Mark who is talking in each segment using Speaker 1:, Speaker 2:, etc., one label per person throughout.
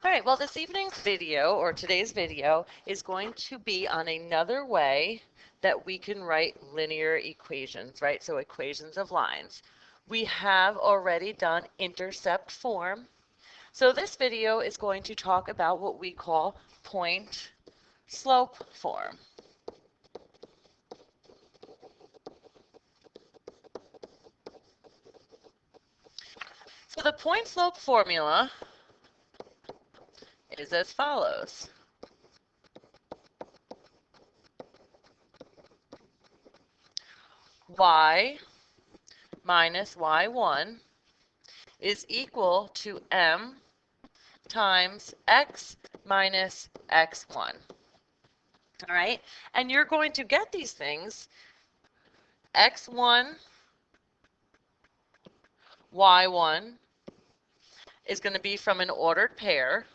Speaker 1: All right, well, this evening's video, or today's video, is going to be on another way that we can write linear equations, right? So equations of lines. We have already done intercept form. So this video is going to talk about what we call point slope form. So the point slope formula is as follows. Y minus y1 is equal to m times x minus x1. All right, and you're going to get these things, x1, y1 is going to be from an ordered pair.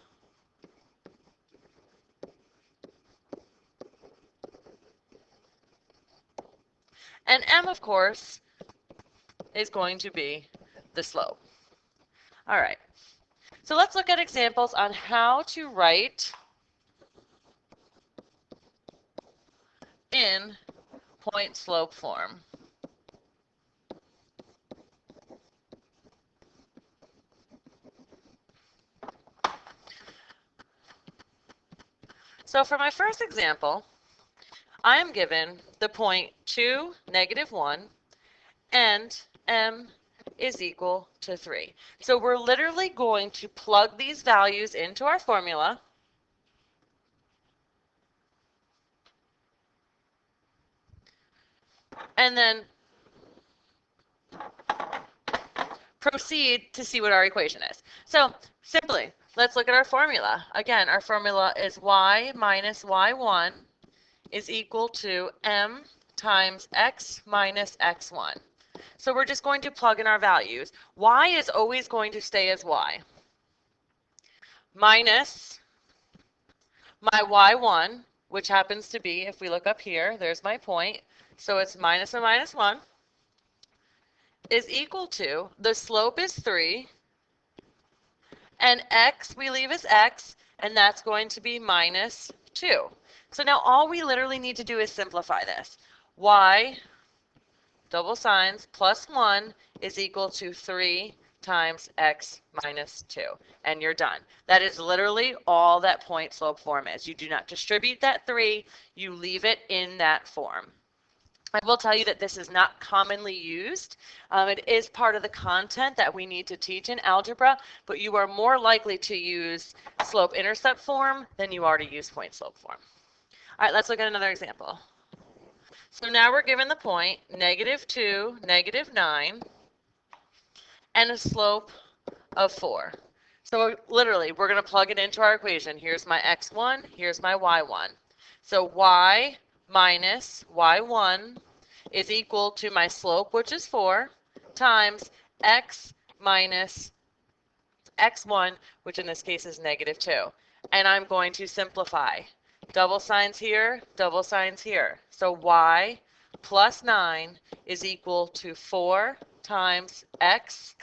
Speaker 1: And m, of course, is going to be the slope. All right, so let's look at examples on how to write in point slope form. So for my first example, I am given the point 2, -1, and m is equal to 3. So we're literally going to plug these values into our formula. And then proceed to see what our equation is. So simply, let's look at our formula. Again, our formula is y minus y1 is equal to m times x minus x1. So we're just going to plug in our values. Y is always going to stay as y. Minus my y1, which happens to be, if we look up here, there's my point. So it's minus a minus 1, is equal to, the slope is 3, and x we leave as x, and that's going to be minus 2. So now all we literally need to do is simplify this. Y, double signs, plus 1 is equal to 3 times x minus 2. And you're done. That is literally all that point slope form is. You do not distribute that 3. You leave it in that form. I will tell you that this is not commonly used. It is part of the content that we need to teach in algebra, but you are more likely to use slope-intercept form than you are to use point slope form. All right, let's look at another example. So now we're given the point -2, -9, and a slope of 4. So literally, we're going to plug it into our equation. Here's my x1, here's my y1. So y minus y1 is equal to my slope, which is 4, times x minus x1, which in this case is -2. And I'm going to simplify. Double signs here, double signs here. So y plus 9 is equal to 4 times x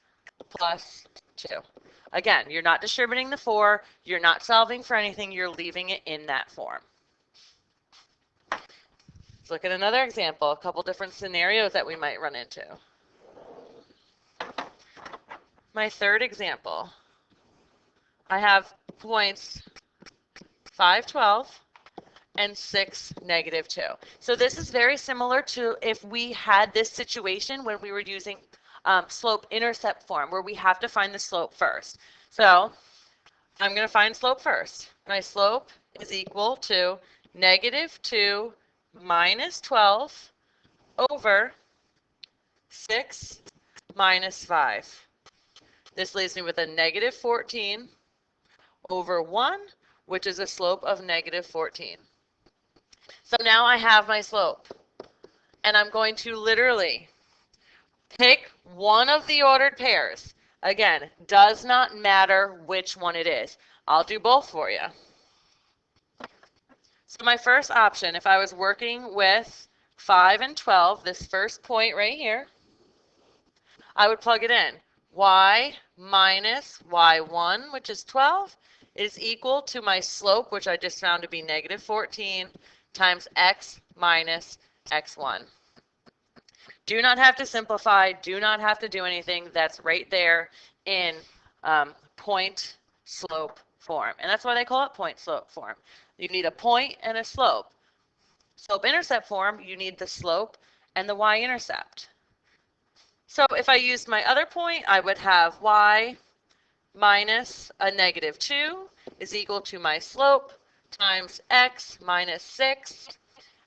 Speaker 1: plus 2. Again, you're not distributing the 4, you're not solving for anything, you're leaving it in that form. Let's look at another example, a couple different scenarios that we might run into. My third example, I have points 5, 12, and 6, -2. So this is very similar to if we had this situation when we were using slope-intercept form, where we have to find the slope first. So I'm going to find slope first. My slope is equal to -2 minus 12 over 6 minus 5. This leaves me with a -14 over 1, which is a slope of -14. So now I have my slope, and I'm going to literally pick one of the ordered pairs. Again, does not matter which one it is. I'll do both for you. So my first option, if I was working with 5 and 12, this first point right here, I would plug it in. Y minus y1, which is 12, is equal to my slope, which I just found to be negative 14, times x minus x1. Do not have to simplify, do not have to do anything. That's right there in point slope form. And that's why they call it point slope form. You need a point and a slope. Slope intercept form, you need the slope and the y-intercept. So if I used my other point, I would have y minus a negative 2 is equal to my slope times x minus 6.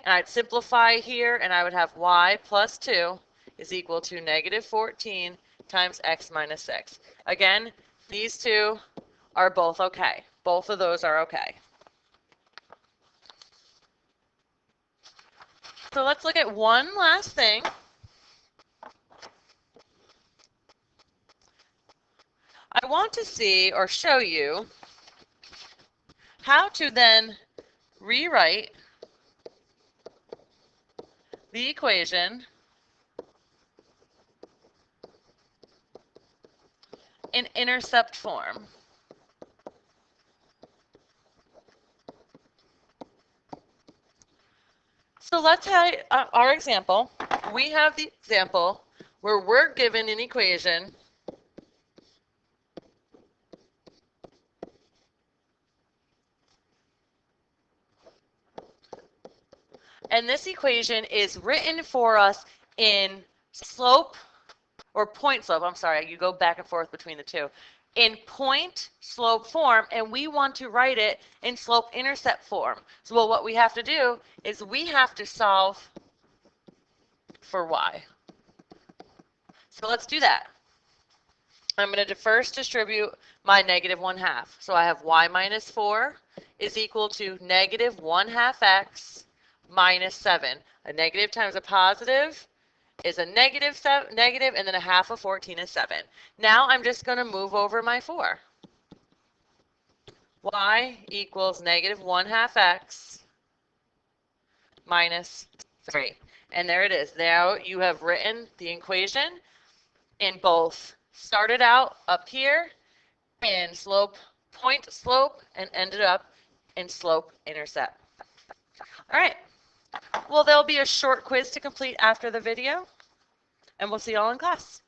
Speaker 1: And I'd simplify here, and I would have y plus 2 is equal to negative 14 times x minus 6. Again, these two are both okay. Both of those are okay. So let's look at one last thing. I want to see or show you how to then rewrite the equation in intercept form. So let's have our example. We have the example where we're given an equation and this equation is written for us in slope or point slope. I'm sorry, you go back and forth between the two. In point slope form, and we want to write it in slope intercept form. So well, what we have to do is we have to solve for y. So let's do that. I'm going to first distribute my negative 1/2. So I have y minus 4 is equal to negative 1/2 x minus 7. A negative times a positive is a negative, and then a half of 14 is 7. Now I'm just going to move over my 4. Y equals negative 1/2 x minus 3. And there it is. Now you have written the equation in both started out up here in slope, point slope, and ended up in slope intercept. All right. Well, there'll be a short quiz to complete after the video, and we'll see you all in class.